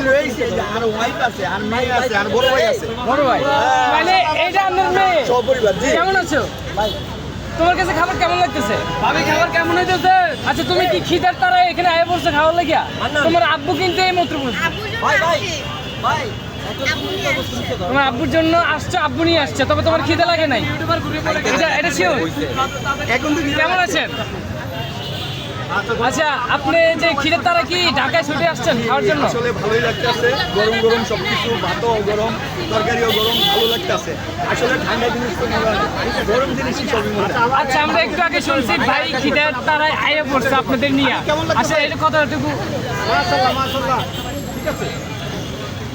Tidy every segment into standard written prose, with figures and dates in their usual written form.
লইছে আর ওয়াইফ আছে আর মেয়ে আছে আর বড় ভাই আছে। বড় ভাই মানে এইটা আপনার মেয়ে? সপরিবার। জি। কেমন আছো ভাই? তোমার কাছে খাবার কেমন লাগতেছে? ভাবি খাবার কেমন হইতেছে? আচ্ছা তুমি কি খিদার তারা এখানে আয়া পড়ছো খাওয়ার লাগিয়া? তোমার আব্বু কিন্তু এই মাত্র বলছে। ভাই ভাই ভাই তোমার আব্বুর জন্য আসছো, আব্বু নিয়ে আসছে, তবে তোমার খিদে লাগে নাই? এটা শিওর? এখন তো কেমন আছেন? আচ্ছা আপনি যে খিদের তারা কি ঢাকায় ছুটে আসছেন খাওয়ার জন্য? আসলে ভালোই লাগতেছে, গরম গরম সবকিছু, ভাতও গরম, তরকারিও গরম, ভালো লাগতেছে। আসলে ঠান্ডা জিনিস তো মজা না, গরম জিনিসই সবই মজা। আচ্ছা আমরা একটু আগে শুনছি ভাই খিদের তারাই আয়া পড়ছে আপনাদের নিয়ে। আচ্ছা এটা কতটুকু মাশাআল্লাহ মাশাআল্লাহ, ঠিক আছে।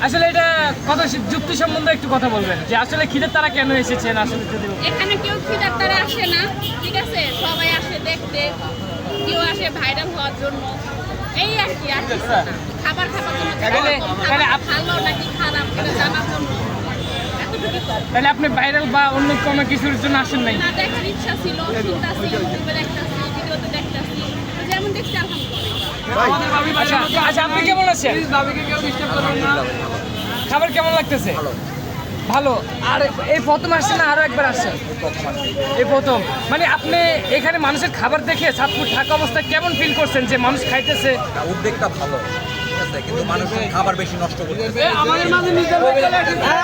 আসলে এটা কত যুক্তি সম্বন্ধে একটু কথা বলবেন যে আসলে খিদের তারা কেন এসেছেন? আসলে যদি এখানে কেউ খিদার তারা আসে না, ঠিক আছে, সবাই আসে দেখতে, কেউ আসে ভাইরাল হওয়ার জন্য, এই আর কি, আর কিছু না। খাবার খাবার জন্য, তাহলে ভালো নাকি খারাপ এটা জানার জন্য, এতটুকু তো। তাহলে আপনি ভাইরাল বা অন্য কোনো কিছুর জন্য আসেন নাই? না, দেখার ইচ্ছা ছিল, চিন্তাছি, ইউটিউবে দেখতাছি, ভিডিওতে দেখতাছি, যেমন দেখছি আলহামদুলিল্লাহ। আচ্ছা আচ্ছা আপনি কেমন আছেন? ভাবিকে কেউ ডিস্টার্ব করবেন না। খাবার কেমন লাগতেছে? ভালো। আর এই প্রথম আসছেন না আরো একবার আসছেন? এই প্রথম। মানে আপনি এখানে মানুষের খাবার দেখে চাঁদপুর থাকা অবস্থায় কেমন ফিল করছেন যে মানুষ খাইতেছে? উদ্যোগটা ভালো, ঠিক আছে, কিন্তু মানুষ খাবার বেশি নষ্ট করতেছে। আমাদের মাঝে নিজের